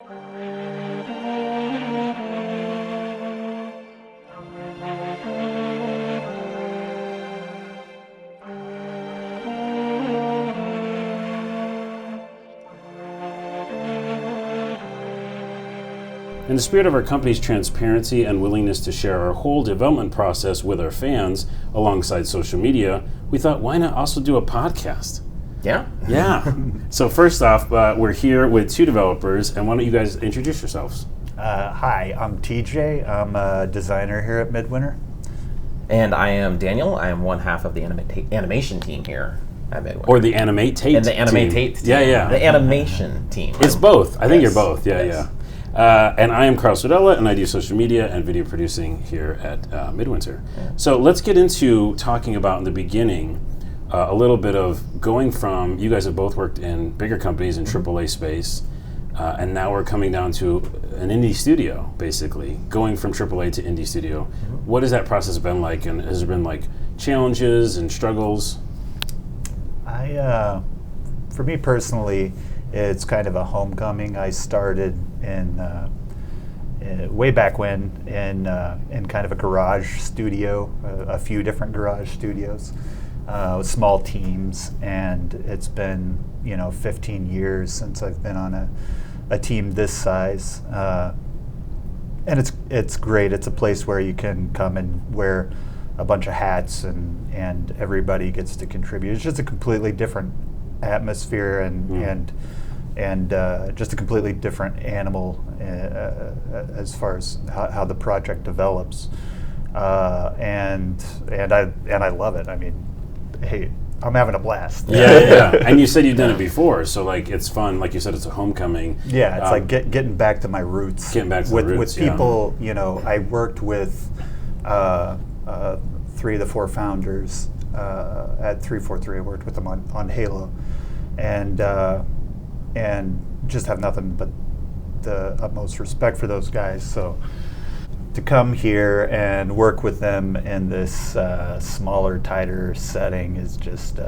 In the spirit of our company's transparency and willingness to share our whole development process with our fans alongside social media, we thought, why not also do a podcast? Yeah. So first off, we're here with two developers, and why don't you guys introduce yourselves? Hi, I'm TJ. I'm a designer here at Midwinter. And I am Daniel. I am one half of the animation team here at Midwinter. Or the Animate-Tate and the Animate-Tate team. Yeah. The animation team. It's both. I think Yes. you're both. Yeah, Yes. yeah. And I am Carl Sordella, and I do social media and video producing here at Midwinter. Yeah. So let's get into talking about in the beginning a little bit of going from, you guys have both worked in bigger companies in AAA space, and now we're coming down to an indie studio, basically, going from AAA to indie studio. What has that process been like, and has there been like challenges and struggles? For me personally, it's kind of a homecoming. I started in way back when in kind of a garage studio, a few different garage studios, small teams, and it's been 15 years since I've been on a team this size, and it's great. It's a place where you can come and wear a bunch of hats and everybody gets to contribute. It's just a completely different atmosphere and just a completely different animal as far as how the project develops, and I love it. I mean, hey, I'm having a blast. Yeah. And you said you've done it before, so like it's fun. Like you said, it's a homecoming. Yeah, it's like getting back to my roots. Getting back to with, the roots, with people. I worked with 3 of the 4 founders at 343. I worked with them on Halo, and just have nothing but the utmost respect for those guys. So to come here and work with them in this smaller, tighter setting is just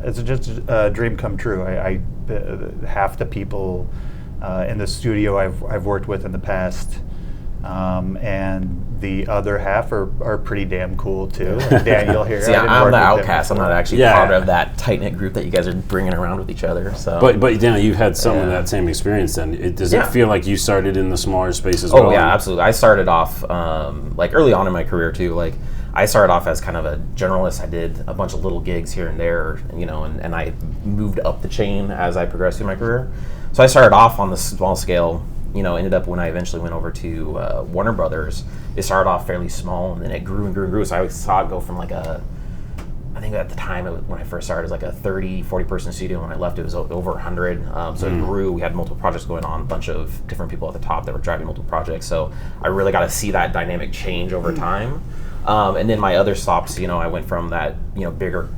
it's just a dream come true. I half the people in the studio I've worked with in the past, and the other half are pretty damn cool too. Like Daniel here. See, I'm the outcast. I'm not actually part of that tight-knit group that you guys are bringing around with each other. So, but Daniel, you've had some of that same experience. Then does it feel like you started in the smaller space as well? Oh yeah, absolutely. I started off like early on in my career too. Like I started off as kind of a generalist. I did a bunch of little gigs here and there, and I moved up the chain as I progressed through my career. So I started off on the small scale. Ended up when I eventually went over to Warner Brothers, it started off fairly small, and then it grew and grew and grew. So I always saw it go from like I think at the time when I first started, it was like a 30, 40 person studio. When I left, it was over 100. So it grew. We had multiple projects going on, a bunch of different people at the top that were driving multiple projects. So I really got to see that dynamic change over time. And then my other stops, I went from that, bigger,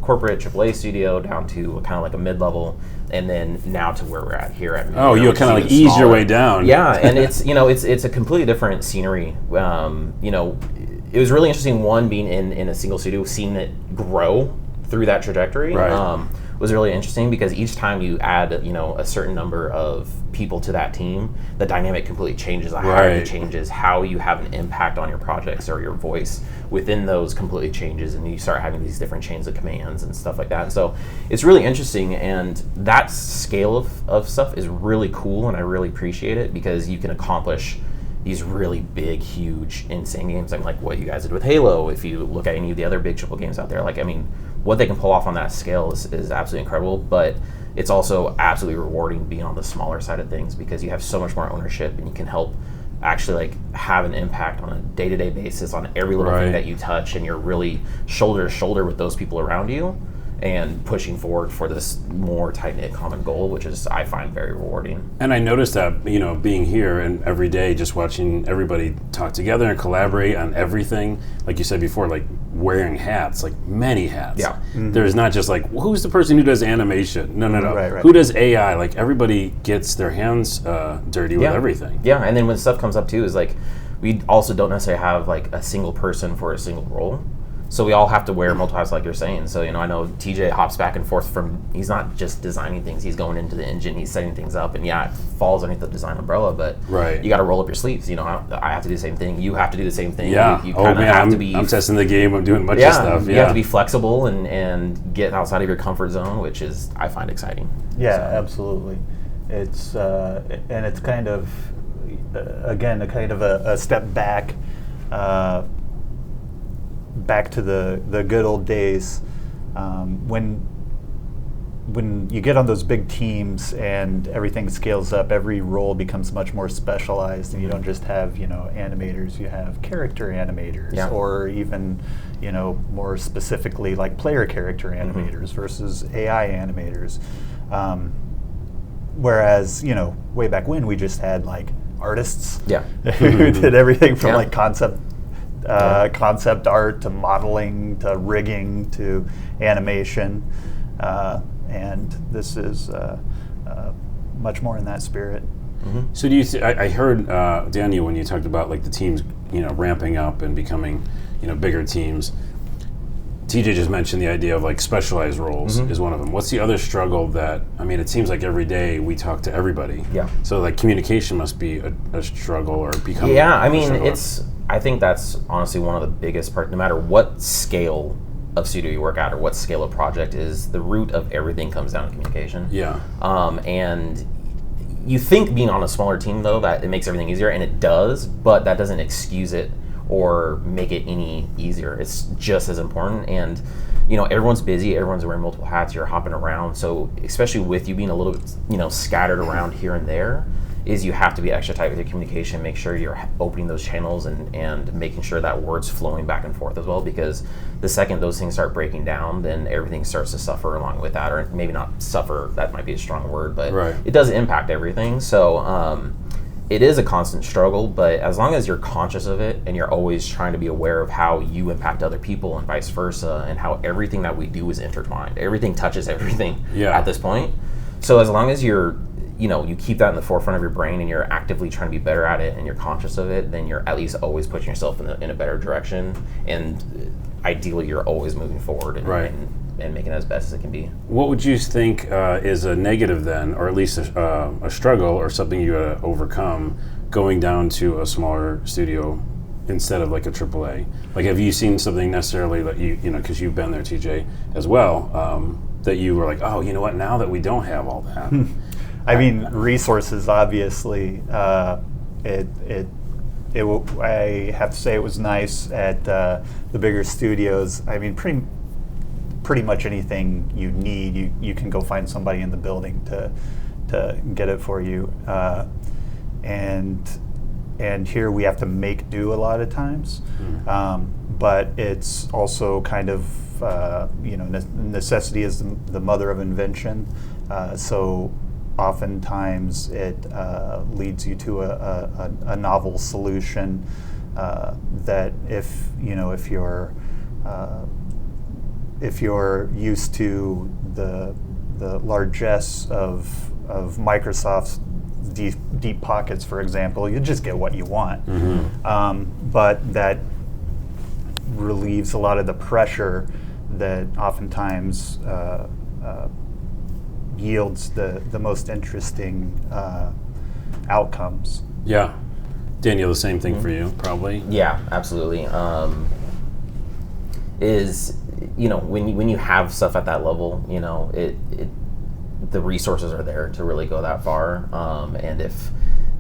corporate AAA studio down to kind of like a mid-level, and then now to where we're at here at Midwinter. Oh, you kind of like ease your way down. Yeah, and it's, it's a completely different scenery. It was really interesting, one, being in a single studio, seeing it grow through that trajectory. Right. Was really interesting because each time you add, a certain number of people to that team, the dynamic completely changes. The hierarchy changes. How you have an impact on your projects or your voice within those completely changes, and you start having these different chains of commands and stuff like that. And so it's really interesting, and that scale of stuff is really cool, and I really appreciate it because you can accomplish these really big, huge, insane games like what you guys did with Halo. If you look at any of the other big AAA games out there, what they can pull off on that scale is absolutely incredible, but it's also absolutely rewarding being on the smaller side of things because you have so much more ownership and you can help actually have an impact on a day-to-day basis on every little thing that you touch, and you're really shoulder to shoulder with those people around you and pushing forward for this more tight-knit common goal, which is, I find, very rewarding. And I noticed that, being here and every day just watching everybody talk together and collaborate on everything, like you said before, like wearing hats, like many hats. Yeah. Mm-hmm. There's not just like, who's the person who does animation? No. Right. Who does AI? Like everybody gets their hands dirty with everything. Yeah, and then when stuff comes up too, is like, we also don't necessarily have like a single person for a single role. So we all have to wear multiple hats, like you're saying. So, I know TJ hops back and forth he's not just designing things, he's going into the engine, he's setting things up, and it falls underneath the design umbrella, but you got to roll up your sleeves. I have to do the same thing, you have to do the same thing. Yeah. You kind of have to be... I'm testing the game, I'm doing a bunch of stuff. You have to be flexible and get outside of your comfort zone, which is, I find exciting. Yeah, absolutely. It's, and it's kind of, again, a step back, back to the good old days when you get on those big teams and everything scales up, every role becomes much more specialized, and you don't just have animators, you have character animators, or even more specifically like player character animators versus AI animators. Whereas way back when we just had like artists who did everything from like concept art to modeling to rigging to animation, and this is much more in that spirit. So do you? I heard Daniel when you talked about like the teams, ramping up and becoming, bigger teams. TJ just mentioned the idea of like specialized roles is one of them. What's the other struggle that, it seems like every day we talk to everybody. Yeah. So like communication must be a struggle or become. Yeah, I think that's honestly one of the biggest parts, no matter what scale of studio you work at or what scale of project is, the root of everything comes down to communication. Yeah. And you think being on a smaller team though, that it makes everything easier, and it does, but that doesn't excuse it or make it any easier. It's just as important. And everyone's busy, everyone's wearing multiple hats, you're hopping around. So especially with you being a little bit, scattered around here and there, is you have to be extra tight with your communication, make sure you're opening those channels and making sure that word's flowing back and forth as well, because the second those things start breaking down, then everything starts to suffer along with that, or maybe not suffer, that might be a strong word, but it does impact everything. So it is a constant struggle, but as long as you're conscious of it and you're always trying to be aware of how you impact other people and vice versa, and how everything that we do is intertwined, everything touches everything at this point. So as long as you're you keep that in the forefront of your brain and you're actively trying to be better at it and you're conscious of it, then you're at least always putting yourself in a better direction, and ideally you're always moving forward and making it as best as it can be. What would you think is a negative then, or at least a struggle or something you overcome going down to a smaller studio instead of like a AAA? Like, have you seen something necessarily that because you've been there, TJ, as well, that you were like, oh, you know what, now that we don't have all that. Resources, obviously. I have to say it was nice at the bigger studios. Pretty much anything you need, you can go find somebody in the building to get it for you. And here we have to make do a lot of times. But it's also kind of, necessity is the mother of invention. So oftentimes it leads you to a novel solution that if you're used to the largesse of Microsoft's deep pockets, for example, you just get what you want. But that relieves a lot of the pressure that oftentimes yields the most interesting outcomes. Yeah. Daniel, the same thing for you, probably? Yeah, absolutely. When you have stuff at that level, the resources are there to really go that far. And if,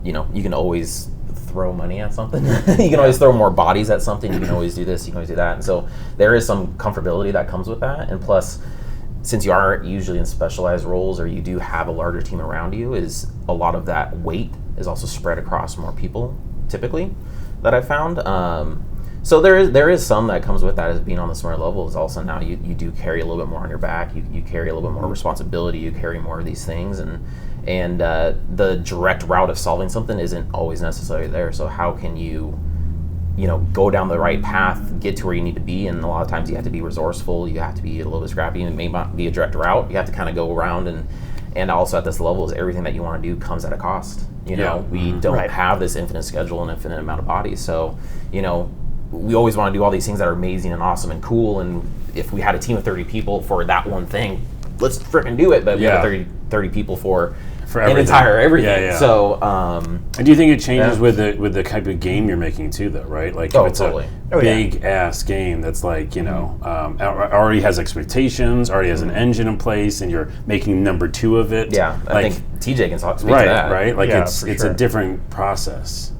you can always throw money at something. You can always throw more bodies at something. You can always do this, you can always do that. And so there is some comfortability that comes with that. And plus, since you are usually in specialized roles, or you do have a larger team around you, is a lot of that weight is also spread across more people, typically, that I've found. So there is some that comes with that, as being on the smaller levels. Also now you do carry a little bit more on your back. You carry a little bit more responsibility. You carry more of these things, and the direct route of solving something isn't always necessarily there. So how can you go down the right path, get to where you need to be? And a lot of times you have to be resourceful. You have to be a little bit scrappy. It may not be a direct route. You have to kind of go around, and also at this level is everything that you want to do comes at a cost. We don't have this infinite schedule and infinite amount of bodies. So, we always want to do all these things that are amazing and awesome and cool, and if we had a team of 30 people for that one thing, let's freaking do it. But we have 30 people for an entire everything. Yeah. So, and do you think it changes with the type of game you're making too, though? Right? Like if it's totally. a big ass game that's like already has expectations, already has an engine in place, and you're making number 2 of it. Yeah, like, I think TJ can speak to that. Right. Like it's sure. a different process.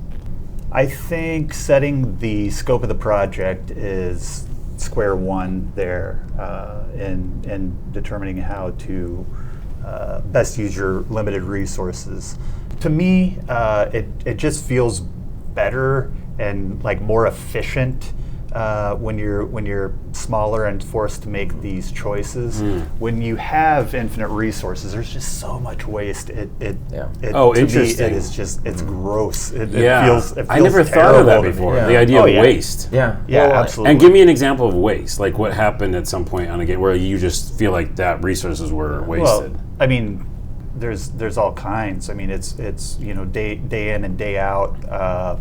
I think setting the scope of the project is square one there in determining how to best use your limited resources. To me, it just feels better and like more efficient when you're smaller and forced to make these choices. When you have infinite resources, there's just so much waste. To interesting. me, it is just it's gross. It feels I never thought of that before. The idea of waste. Yeah, absolutely. And give me an example of waste. Like what happened at some point on a game where you just feel like that resources were wasted. Well, I mean, there's all kinds. I mean, it's day in and day out.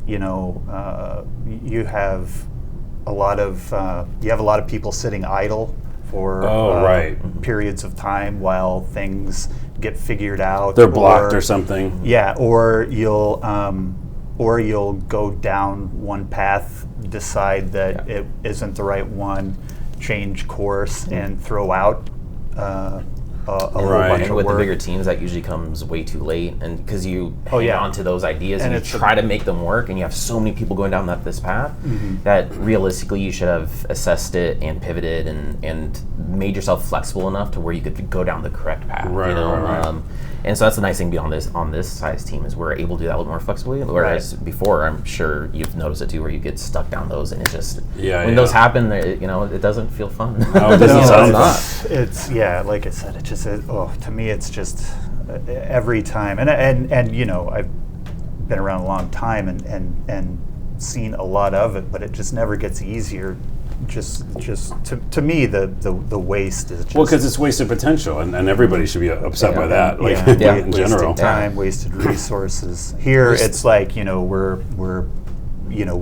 You have a lot of people sitting idle for periods of time while things get figured out. They're blocked or something. Yeah, or you'll go down one path, decide that it isn't the right one, change course, and throw out a whole bunch and of with work. the bigger teams, that usually comes way too late, and because you hang on to those ideas and you try to make them work, and you have so many people going down this path that realistically you should have assessed it and pivoted and made yourself flexible enough to where you could go down the correct path. Right. And so that's the nice thing on this size team is we're able to do that a little more flexibly. Whereas before, I'm sure you've noticed it too, where you get stuck down those, and it's just when those happen, it doesn't feel fun. No, it doesn't sound fun. It's like I said, it just to me it's just every time, and I've been around a long time and seen a lot of it, but it just never gets easier. Just to me, the waste is just because it's wasted potential, and everybody should be upset by that. In general, wasted time, wasted resources. Here, it's like we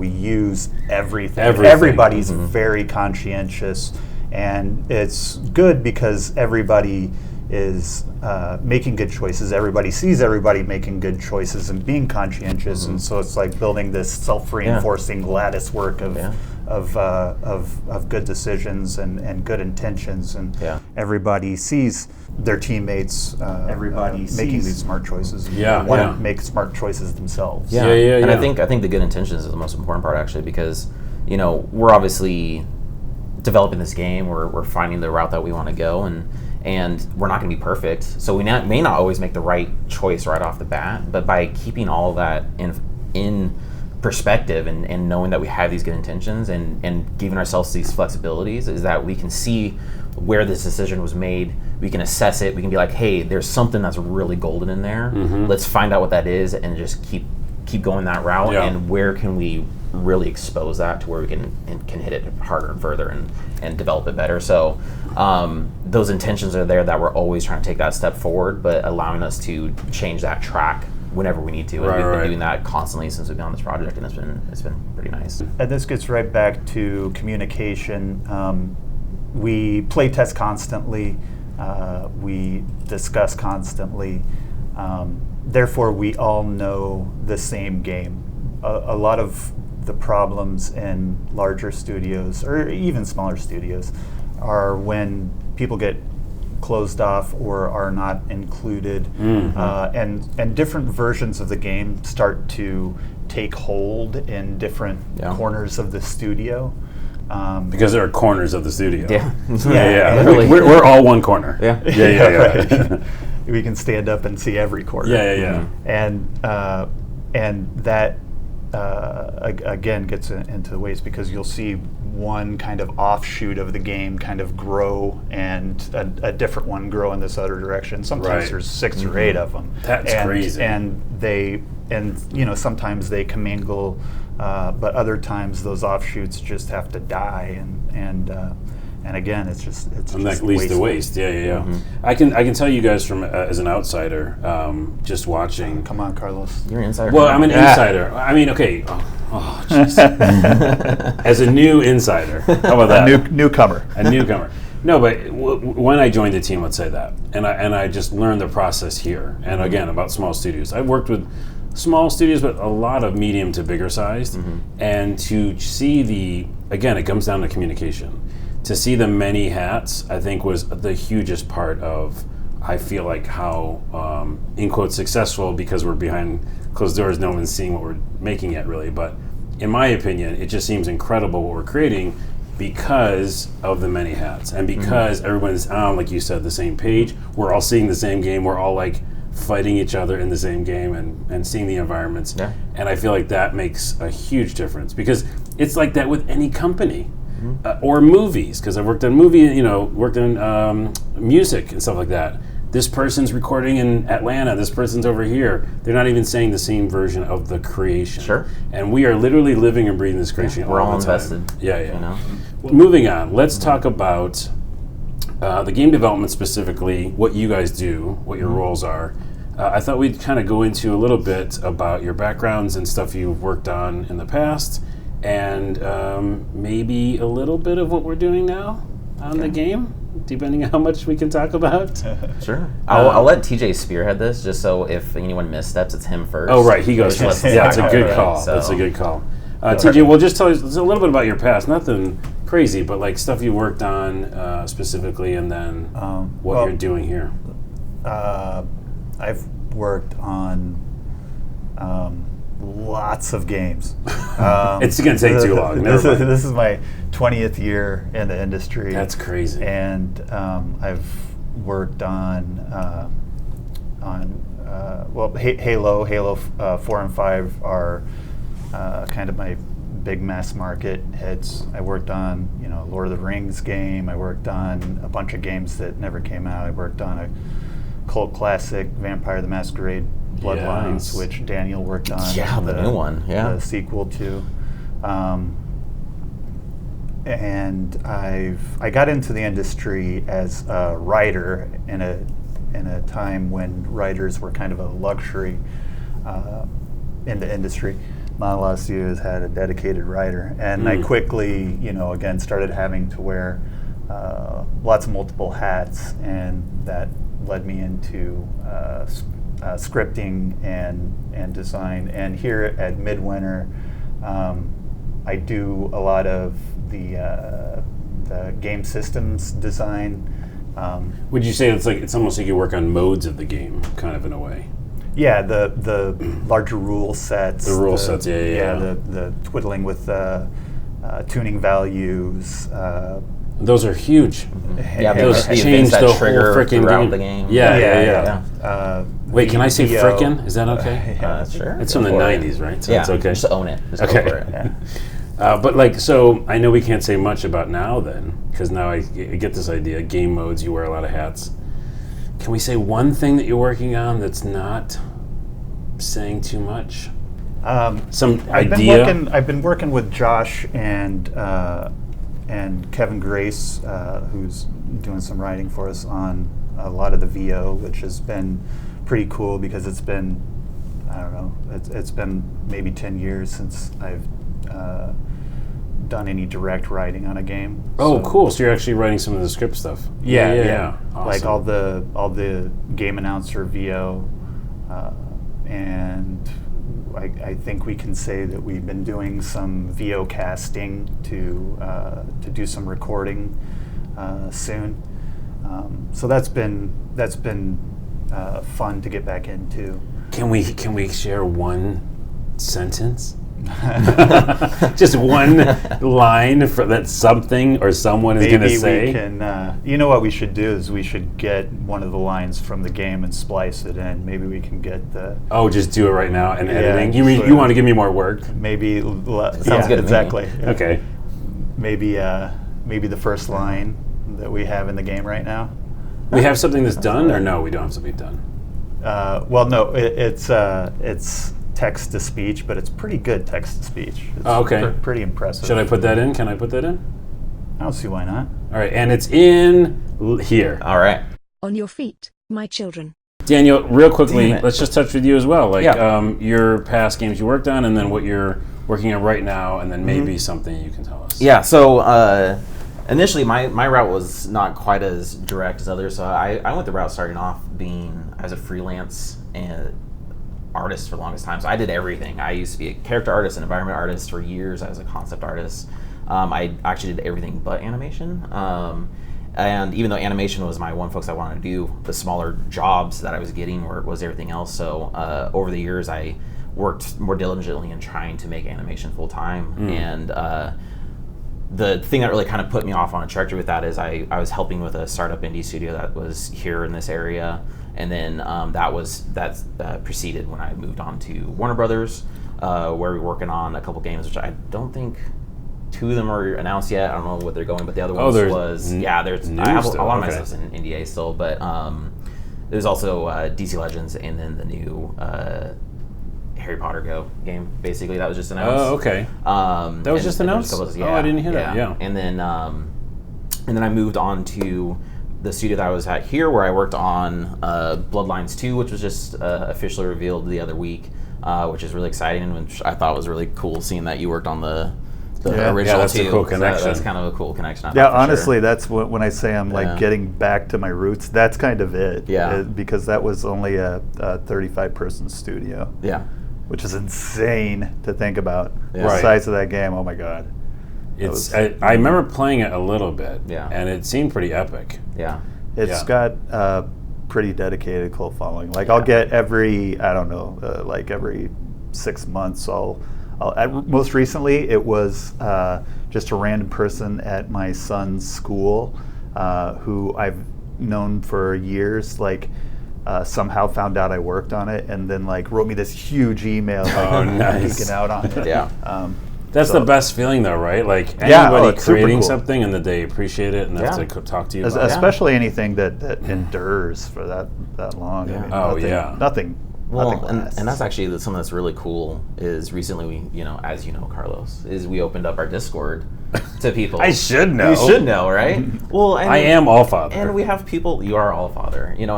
use everything. Everybody's very conscientious, and it's good because everybody is making good choices. Everybody sees everybody making good choices and being conscientious, and so it's like building this self-reinforcing lattice work of good decisions and good intentions, and everybody sees their teammates making these smart choices. And want to make smart choices themselves. And I think the good intentions is the most important part, actually, because we're obviously developing this game. We're finding the route that we want to go, and we're not going to be perfect. So we may not always make the right choice right off the bat, but by keeping all of that in perspective and knowing that we have these good intentions and giving ourselves these flexibilities, is that we can see where this decision was made. We can assess it. We can be like, hey, there's something that's really golden in there. Let's find out what that is and just keep going that route. And where can we really expose that to where we can hit it harder and further and develop it better. So those intentions are there, that we're always trying to take that step forward, but allowing us to change that track whenever we need to, and we've been doing that constantly since we've been on this project, and it's been pretty nice. And this gets right back to communication. We play test constantly, we discuss constantly, therefore we all know the same game. A lot of the problems in larger studios, or even smaller studios, are when people get closed off or are not included, and different versions of the game start to take hold in different corners of the studio. Because there are corners of the studio. Yeah. We're all one corner. Right. We can stand up and see every corner. And that again gets into the waste, because you'll see one kind of offshoot of the game kind of grow, and a different one grow in this other direction. Sometimes there's 6 or 8 of them. That's crazy. And sometimes they commingle, but other times those offshoots just have to die, and And again, it's just and just that leads to waste. Yeah. I can tell you guys from as an outsider, just watching. Come on, Carlos. You're an insider. Well, I'm an insider. I mean, okay. Oh, jeez. As a new insider, how about that? Newcomer. A newcomer. No, but when I joined the team, let's say that, and I just learned the process here. And again, about small studios, I've worked with small studios, but a lot of medium to bigger sized, and to see again, it comes down to communication. To see the many hats, I think, was the hugest part of, I feel like, how, in quotes, successful, because we're behind closed doors, no one's seeing what we're making yet, really. But in my opinion, it just seems incredible what we're creating because of the many hats, and because everyone's on, like you said, the same page. We're all seeing the same game. We're all, like, fighting each other in the same game and seeing the environments. Yeah. And I feel like that makes a huge difference, because it's like that with any company. Or movies, because I've worked on worked on music and stuff like that. This person's recording in Atlanta, this person's over here. They're not even saying the same version of the creation. Sure. And we are literally living and breathing this creation we're all the time. invested. Yeah. You know? Well, moving on, let's talk about the game development specifically, what you guys do, what your roles are. I thought we'd kind of go into a little bit about your backgrounds and stuff you've worked on in the past, and maybe a little bit of what we're doing now on the game, depending on how much we can talk about. Sure. I'll let TJ spearhead this, just so if anyone missteps, it's him first. Oh, right, he goes first. Yeah, that's a good call. So. That's a good call. TJ, well, just tell us a little bit about your past. Nothing crazy, but like stuff you worked on specifically, and then what you're doing here. I've worked on lots of games. It's going to take too long. This is my 20th year in the industry. That's crazy. And I've worked on Halo 4 and 5 are kind of my big mass market hits. I worked on Lord of the Rings game. I worked on a bunch of games that never came out. I worked on a cult classic, Vampire the Masquerade Bloodlines, which Daniel worked on. Yeah, the new one. Yeah, the sequel to. And I got into the industry as a writer in a time when writers were kind of a luxury in the industry. Not a lot of studios had a dedicated writer, and I quickly, again, started having to wear lots of multiple hats, and that led me into scripting and design. And here at Midwinter, I do a lot of the game systems design. Would you say it's almost like you work on modes of the game, kind of in a way? Yeah, the larger rule sets. The rule sets, yeah. The twiddling with tuning values. Those are huge. Yeah, those change the whole freaking throughout the game. Yeah. Wait, can I say frickin'? Is that okay? Sure. It's from the 90s, right? So it's okay. Just own it. Just okay. go for it. Yeah. But so I know we can't say much about now then, because now I get this idea. Game modes, you wear a lot of hats. Can we say one thing that you're working on that's not saying too much? Some idea? I've been working with Josh and Kevin Grace, who's doing some writing for us on a lot of the VO, which has been pretty cool because it's been, I don't know, it's been maybe 10 years since I've done any direct writing on a game. Oh, cool! So you're actually writing some of the script stuff. Yeah. Awesome. Like all the game announcer VO, and I think we can say that we've been doing some VO casting to do some recording soon. So that's been fun to get back into. Can we share one sentence? Just one line for that something or someone is going to say. Maybe we can. You know what we should do is we should get one of the lines from the game and splice it in. Maybe we can get the. Oh, just do it right now in editing. You want to give me more work? Maybe. Sounds good. Exactly. Yeah. Okay. Maybe the first line that we have in the game right now. We have something that's done, or no? We don't have something done. Well, no. It's text to speech, but it's pretty good text to speech. It's okay. pretty impressive. Should I put that in? Can I put that in? I don't see why not. All right, and it's in here. All right. On your feet, my children. Daniel, real quickly, Damn it. let's just touch with you as well. Like Yeah. your past games you worked on, and then what you're working on right now, and then maybe something you can tell us. Yeah, so initially my route was not quite as direct as others. So I went the route starting off being as a freelance and artist for the longest time. So I did everything. I used to be a character artist and environment artist for years. I was a concept artist. I actually did everything but animation. And even though animation was my one focus I wanted to do, the smaller jobs that I was getting was everything else. So over the years, I worked more diligently in trying to make animation full time. And the thing that really kind of put me off on a trajectory with that is I was helping with a startup indie studio that was here in this area. And then that preceded when I moved on to Warner Brothers, where we were working on a couple games, which I don't think 2 of them are announced yet. I don't know what they're going, but the other one there's I have a lot of my okay. stuff's in NDA still, but there's also DC Legends and then the new Harry Potter Go game. Basically, that was just announced. Oh, okay. That was just announced? Oh, I didn't hear that. Yeah. And then I moved on to the studio that I was at here, where I worked on Bloodlines 2, which was just officially revealed the other week, which is really exciting, and which I thought was really cool seeing that you worked on the original that's too. a cool connection. That's kind of a cool connection. I Yeah, thought, for honestly, sure. that's when I say I'm like getting back to my roots. That's kind of it. Yeah. Because that was only a 35-person studio. Yeah. Which is insane to think about. Yeah. The Right. size of that game. Oh my God. I remember playing it a little bit, Yeah. and it seemed pretty epic. Yeah. It's Yeah. got a pretty dedicated cult following. Like I'll get every 6 months. Most recently, it was just a random person at my son's school who I've known for years. Somehow found out I worked on it, and then wrote me this huge email. Nice. Geeking out on it. Yeah. That's the best feeling, though, right? Like Yeah, anybody it's super creating cool. something and that they appreciate it and have Yeah. to talk to you about it. Especially anything that endures for that long. Yeah. I mean, Oh, nothing, yeah. Nothing. Well, nothing and lasts. that's actually something that's really cool. Is recently we, as you know, Carlos, is we opened up our Discord to people. I should know. You should know, right? Well, I am Allfather. and we have people. You are Allfather, and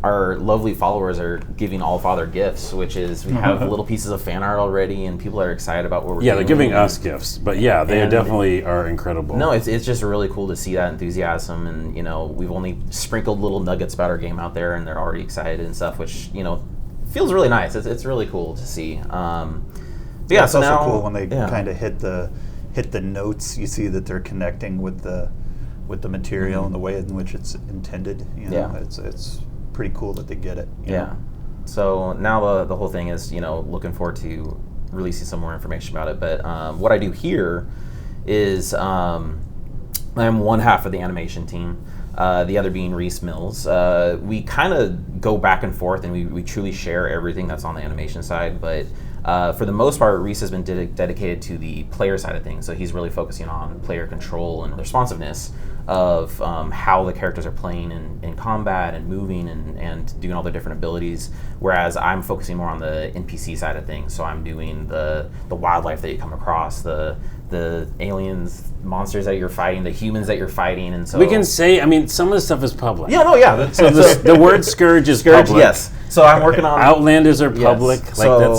our lovely followers are giving Allfather gifts, which is we have little pieces of fan art already, and people are excited about what we're doing. Yeah, they're giving us gifts, but yeah, they And- definitely are incredible. No, it's just really cool to see that enthusiasm, and we've only sprinkled little nuggets about our game out there, and they're already excited and stuff, which feels really nice. It's really cool to see. Yeah, it's so also now cool when they yeah. kind of hit the notes. You see that they're connecting with the material and the way in which it's intended. Yeah. It's pretty cool that they get it. you Yeah. know? So now the whole thing is, looking forward to releasing some more information about it. But what I do here is I'm one half of the animation team, the other being Reese Mills. We kind of go back and forth, and we truly share everything that's on the animation side. But for the most part, Reese has been dedicated to the player side of things. So he's really focusing on player control and responsiveness of how the characters are playing in combat and moving and doing all their different abilities, whereas I'm focusing more on the NPC side of things. So I'm doing the wildlife that you come across, the aliens, monsters that you're fighting, the humans that you're fighting, and so we can say, some of the stuff is public. Yeah, no, yeah. So the word scourge is public. Yes. So I'm working on Outlanders are public. Yes. So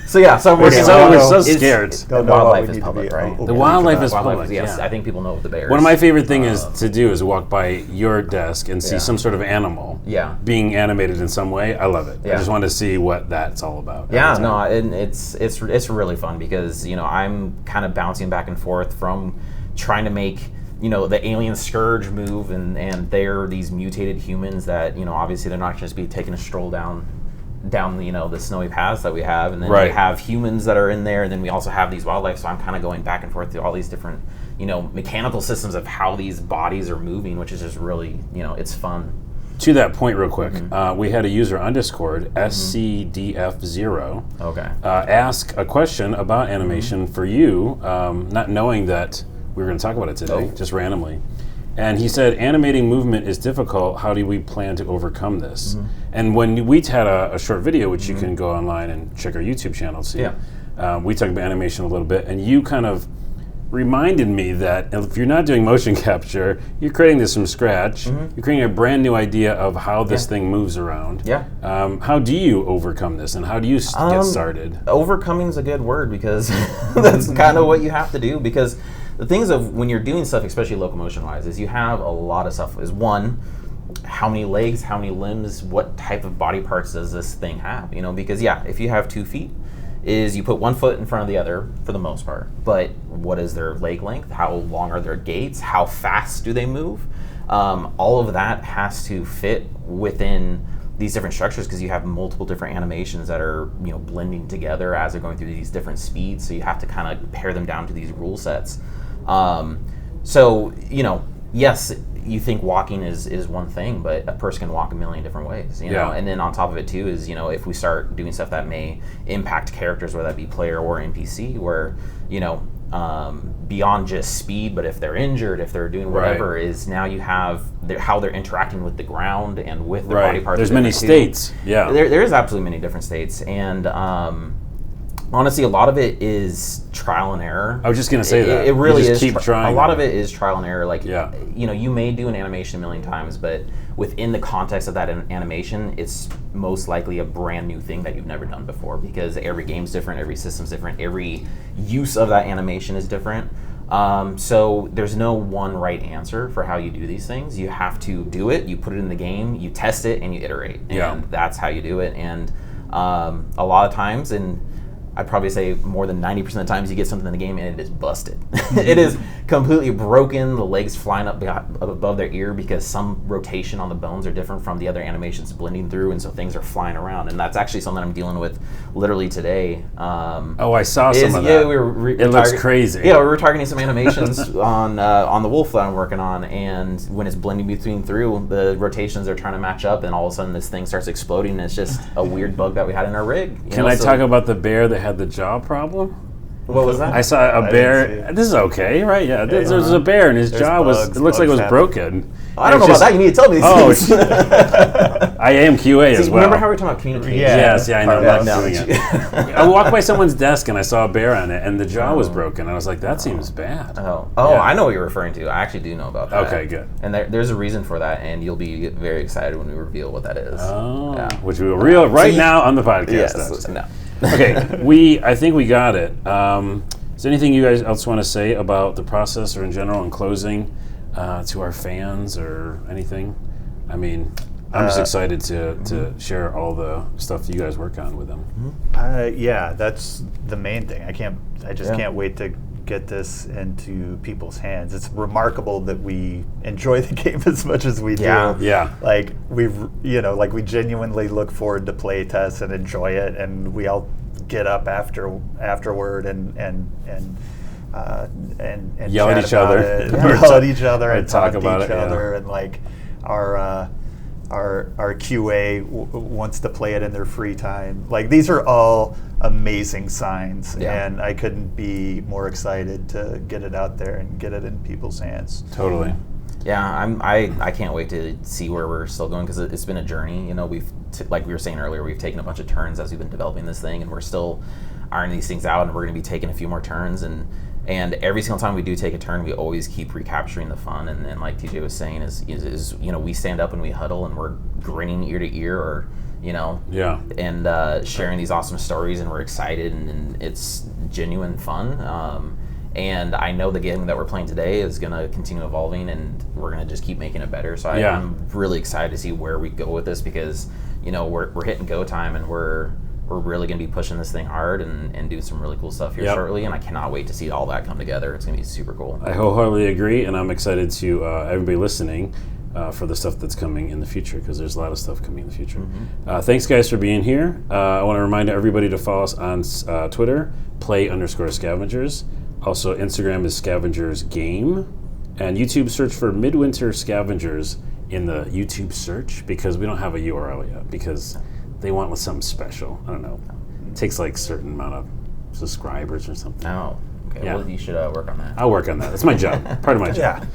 So I'm working on. we're so is- scared. Don't know what Wildlife we is need to public, be right? open The to wildlife that. is public. Yes, yeah. I think people know the bears. One of my favorite things to do is walk by your desk and see some sort of animal Yeah. being animated in some way. I love it. I Yeah. just want to see what that's all about. Yeah, every time. no, and it's really fun because I'm kind of bouncing back and forth from trying to make the alien scourge move, and they're these mutated humans that obviously they're not just be taking a stroll down the snowy paths that we have, and then Right. we have humans that are in there, and then we also have these wildlife. So I'm kind of going back and forth through all these different mechanical systems of how these bodies are moving, which is just really it's fun. To that point, real quick, we had a user on Discord, SCDF0, Okay. ask a question about animation for you, not knowing that we were going to talk about it today, just randomly. And he said, animating movement is difficult. How do we plan to overcome this? And when we had a short video, which you can go online and check our YouTube channel, see, Yeah. we talked about animation a little bit, and you kind of reminded me that if you're not doing motion capture, you're creating this from scratch. You're creating a brand new idea of how this thing moves around. Yeah. How do you overcome this, and how do you get started? Overcoming is a good word, because that's kind of what you have to do. Because the things of when you're doing stuff, especially locomotion wise, is you have a lot of stuff. Is one, how many legs, how many limbs, what type of body parts does this thing have? Because if you have 2 feet, is you put one foot in front of the other for the most part, but what is their leg length? How long are their gaits? How fast do they move? All of that has to fit within these different structures, because you have multiple different animations that are blending together as they're going through these different speeds. So you have to kind of pare them down to these rule sets. Yes, you think walking is one thing, but a person can walk a million different ways, Yeah. And then on top of it too is, if we start doing stuff that may impact characters, whether that be player or NPC, where, beyond just speed, but if they're injured, if they're doing whatever, is now you have how they're interacting with the ground and with their body parts. There's many states. Yeah. There is absolutely many different states. And honestly, a lot of it is trial and error. I was just going to say that. It really is. Keep trying. A lot of it is trial and error. Like, Yeah. You may do an animation a million times, but within the context of that animation, it's most likely a brand new thing that you've never done before, because every game's different, every system's different, every use of that animation is different. So there's no one right answer for how you do these things. You have to do it, you put it in the game, you test it, and you iterate. And that's how you do it. And a lot of times, and I'd probably say more than 90% of the times, you get something in the game and it is busted. It is completely broken, the legs flying up above their ear because some rotation on the bones are different from the other animations blending through, and so things are flying around. And that's actually something I'm dealing with literally today. I saw some of that. It looks crazy. Yeah, we were targeting some animations on the wolf that I'm working on, and when it's blending between through, the rotations are trying to match up, and all of a sudden this thing starts exploding, and it's just a weird bug that we had in our rig. Can I talk about the bear that had the jaw problem? What was that? I saw a bear. This is okay, right? Yeah, there's a bear, and his jaw it looks like it was broken. I don't know about that. You need to tell me these things. I am QA as well. Remember how we were talking about communication? Yes, I know. I'm doing it. I walked by someone's desk and I saw a bear on it, and the jaw was broken. I was like, that seems bad. I know what you're referring to. I actually do know about that. Okay, good. And there's a reason for that, and you'll be very excited when we reveal what that is. Which we will reveal right now on the podcast. Yes. No. Okay, I think we got it. Is there anything you guys else want to say about the process or in general in closing to our fans or anything? I mean, I'm just excited to share all the stuff you guys work on with them. That's the main thing. I just can't wait to get this into people's hands. It's remarkable that we enjoy the game as much as we do. Yeah. Like we genuinely look forward to playtests and enjoy it, and we all get up afterward and yell at each other, yell at each other, and talk to about each other, and like our QA wants to play it in their free time. Like, these are all amazing signs, and I couldn't be more excited to get it out there and get it in people's hands. Totally. Yeah, I can't wait to see where we're still going, because it's been a journey. We've like we were saying earlier, we've taken a bunch of turns as we've been developing this thing, and we're still ironing these things out, and we're going to be taking a few more turns. And every single time we do take a turn, we always keep recapturing the fun. And like TJ was saying, is we stand up and we huddle, and we're grinning ear to ear, or and sharing these awesome stories, and we're excited, and it's genuine fun. And I know the game that we're playing today is going to continue evolving, and we're going to just keep making it better. So I'm really excited to see where we go with this, because we're hitting go time, and we're really going to be pushing this thing hard and doing some really cool stuff here shortly, and I cannot wait to see all that come together. It's going to be super cool. I wholeheartedly agree, and I'm excited to everybody listening for the stuff that's coming in the future, because there's a lot of stuff coming in the future. Thanks, guys, for being here. I want to remind everybody to follow us on Twitter, play_scavengers. Also, Instagram is Scavengers Game, and YouTube, search for Midwinter Scavengers in the YouTube search, because we don't have a URL yet, because they want something special. I don't know. It takes like a certain amount of subscribers or something. Oh, okay. Yeah. Well, you should work on that. I'll work on that. That's my job. Part of my job.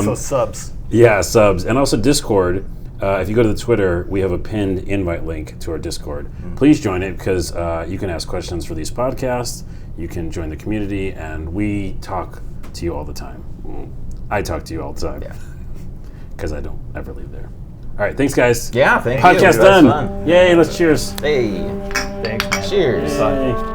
So subs. Yeah, subs. And also Discord. If you go to the Twitter, we have a pinned invite link to our Discord. Please join it, because you can ask questions for these podcasts. you can join the community, and we talk to you all the time. I talk to you all the time. Yeah. Because I don't ever leave there. All right, thanks, guys. Yeah, thank you. Podcast That was done. fun. Yay, let's cheers. Hey, Thanks, man. cheers. Bye.